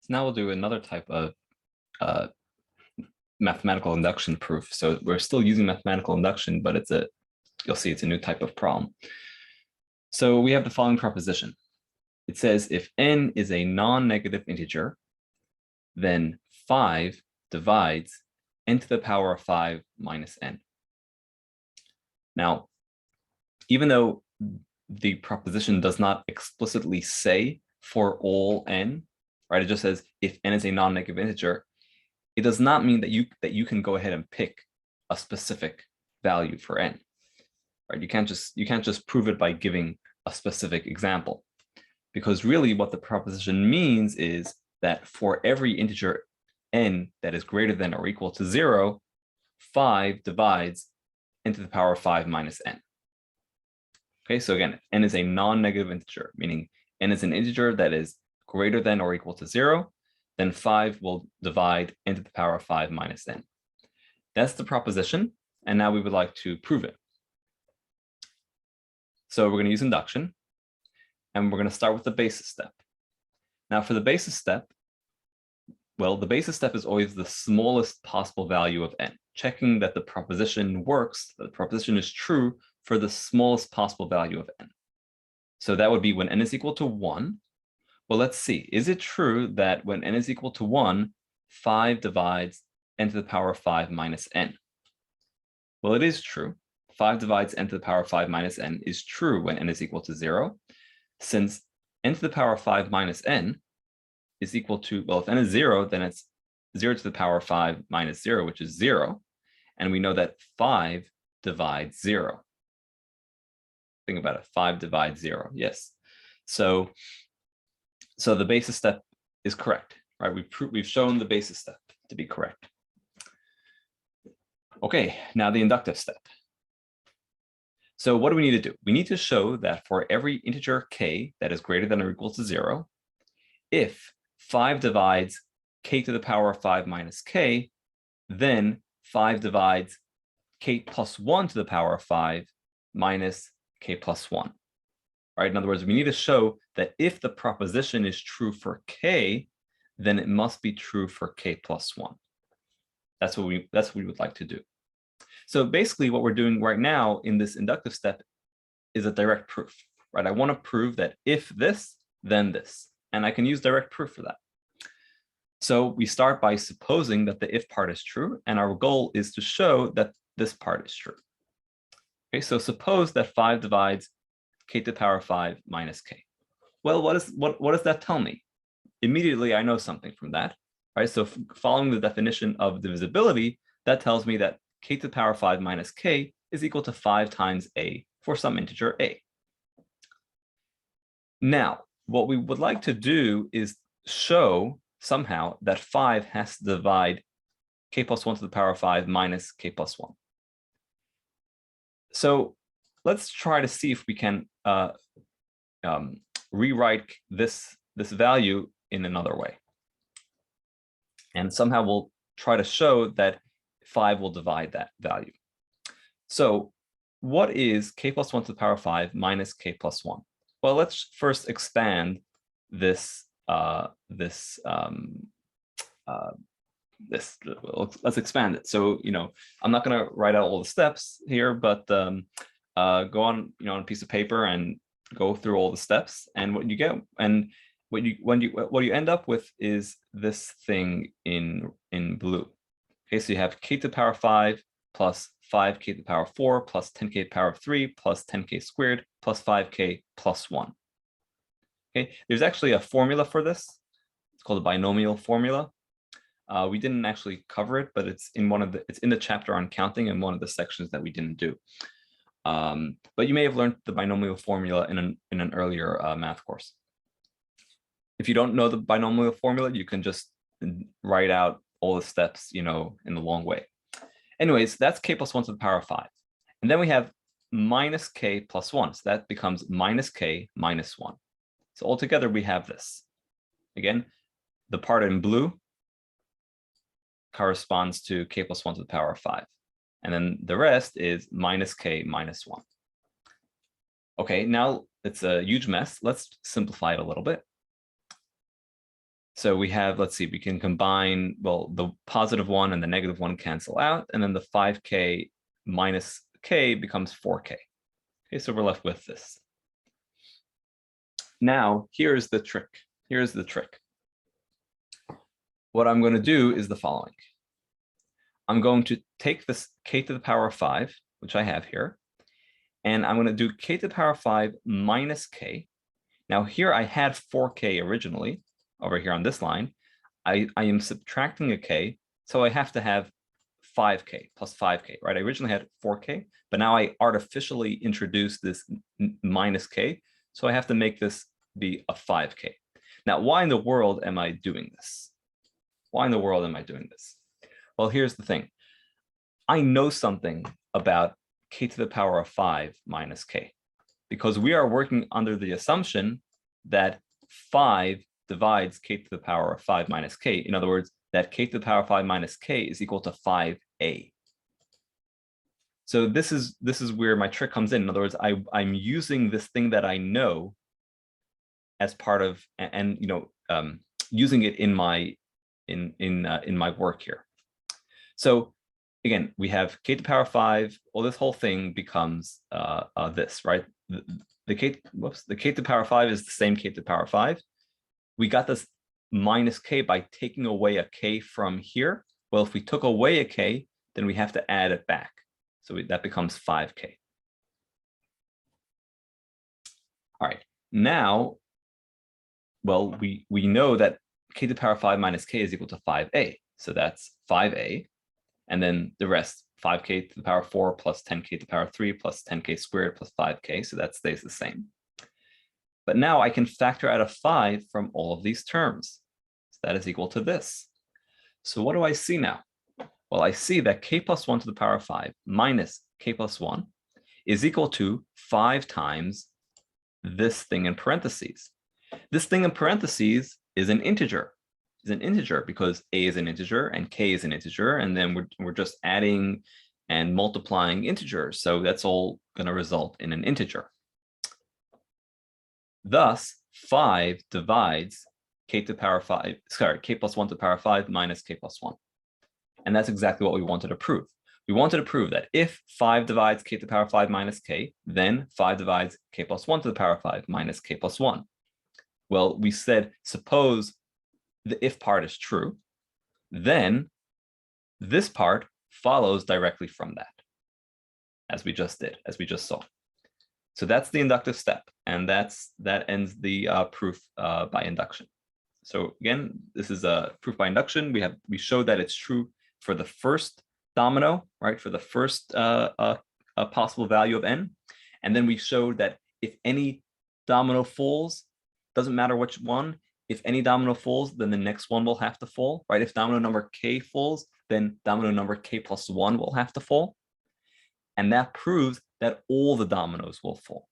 So now we'll do another type of uh, mathematical induction proof. So we're still using mathematical induction, but you'll see it's a new type of problem. So we have the following proposition. It says if n is a non-negative integer, then 5 divides n to the power of 5 minus n. Now, even though the proposition does not explicitly say for all n, right? It just says if n is a non-negative integer, it does not mean that you can go ahead and pick a specific value for n, right? You can't just prove it by giving a specific example, because really what the proposition means is that for every integer n that is greater than or equal to 0, 5 divides n to the power of 5 minus n. Okay, so again, n is a non-negative integer, meaning n is an integer that is greater than or equal to 0, then 5 will divide n to the power of 5 minus n. That's the proposition, and now we would like to prove it. So we're going to use induction, and we're going to start with the basis step. Now for the basis step, well, the basis step is always the smallest possible value of n, checking that the proposition works, that the proposition is true for the smallest possible value of n. So that would be when n is equal to 1. Well, let's see. Is it true that when n is equal to 1, 5 divides n to the power of 5 minus n? Well, it is true. 5 divides n to the power of 5 minus n is true when n is equal to 0, since n to the power of 5 minus n is equal to, well, if n is 0, then it's 0 to the power of 5 minus 0, which is 0. And we know that 5 divides 0. Think about it. 5 divides 0. Yes. So the basis step is correct, right? We've shown the basis step to be correct. Okay, now the inductive step. So what do we need to do? We need to show that for every integer k that is greater than or equal to 0, if 5 divides k to the power of 5 minus k, then 5 divides k plus 1 to the power of 5 minus k plus 1. Right? In other words, we need to show that if the proposition is true for k, then it must be true for k plus 1. That's what we would like to do. So basically what we're doing right now in this inductive step is a direct proof, right? I want to prove that if this, then this, and I can use direct proof for that. So we start by supposing that the if part is true, and our goal is to show that this part is true. Okay, so suppose that 5 divides k to the power of 5 minus k. Well, what does that tell me? Immediately, I know something from that, right? So following the definition of divisibility, that tells me that k to the power of 5 minus k is equal to 5 times a for some integer a. Now, what we would like to do is show somehow that 5 has to divide k plus 1 to the power of 5 minus k plus 1. So let's try to see if we can rewrite this value in another way. And somehow we'll try to show that 5 will divide that value. So what is k plus 1 to the power of 5 minus k plus 1? Well, let's first expand let's expand it. So, I'm not going to write out all the steps here, but go on, on a piece of paper and go through all the steps. And what you get, and what you end up with is this thing in blue. Okay, so you have k to the power of 5 plus 5k to the power of 4 plus 10k to the power of 3 plus 10k squared plus 5k plus 1. Okay, there's actually a formula for this. It's called the binomial formula. We didn't actually cover it, but it's in the chapter on counting in one of the sections that we didn't do. But you may have learned the binomial formula in an earlier math course. If you don't know the binomial formula, you can just write out all the steps, in the long way. Anyways, that's k plus 1 to the power of 5. And then we have minus k plus 1. So that becomes minus k minus 1. So altogether, we have this. Again, the part in blue corresponds to k plus 1 to the power of 5. And then the rest is minus k minus 1. Okay, now it's a huge mess. Let's simplify it a little bit. So we have, let's see, we can combine, well, the positive 1 and the negative 1 cancel out, and then the 5k minus k becomes 4k. Okay, so we're left with this. Now, here's the trick. Here's the trick. What I'm going to do is the following. I'm going to take this k to the power of 5, which I have here, and I'm going to do k to the power of 5 minus k. Now here I had 4k originally, over here on this line. I am subtracting a k, so I have to have 5k plus 5k, right? I originally had 4k, but now I artificially introduced this minus k, so I have to make this be a 5k. Now, why in the world am I doing this? Why in the world am I doing this? Well, here's the thing. I know something about k to the power of 5 minus k, because we are working under the assumption that 5 divides k to the power of 5 minus k. In other words, that k to the power of 5 minus k is equal to 5a. So this is where my trick comes in. In other words, I'm using this thing that I know as part of, and using it in my work here. So again, we have k to the power of 5. Well, this whole thing becomes this, right? The k to the power of 5 is the same k to the power of 5. We got this minus k by taking away a k from here. Well, if we took away a k, then we have to add it back. So that becomes 5k. All right, now, well, we know that k to the power of 5 minus k is equal to 5a. So that's 5a. And then the rest, 5k to the power of 4 plus 10k to the power of 3 plus 10k squared plus 5k. So that stays the same. But now I can factor out a 5 from all of these terms. So that is equal to this. So what do I see now? Well, I see that k plus 1 to the power of 5 minus k plus 1 is equal to 5 times this thing in parentheses. This thing in parentheses is an integer. Is an integer because a is an integer and k is an integer, and then we're just adding and multiplying integers. So that's all going to result in an integer. Thus, 5 divides k to the power of 5, sorry, k plus 1 to the power of 5 minus k plus 1. And that's exactly what we wanted to prove. We wanted to prove that if 5 divides k to the power of 5 minus k, then 5 divides k plus 1 to the power of 5 minus k plus 1. Well, we said, suppose the if part is true, then this part follows directly from that, as we just did, as we just saw. So that's the inductive step, and that ends the proof by induction. So again, this is a proof by induction. We showed that it's true for the first domino, right? For the first possible value of n, and then we showed that if any domino falls, doesn't matter which one. If any domino falls, then the next one will have to fall, right? If domino number k falls, then domino number k plus 1 will have to fall. And that proves that all the dominoes will fall.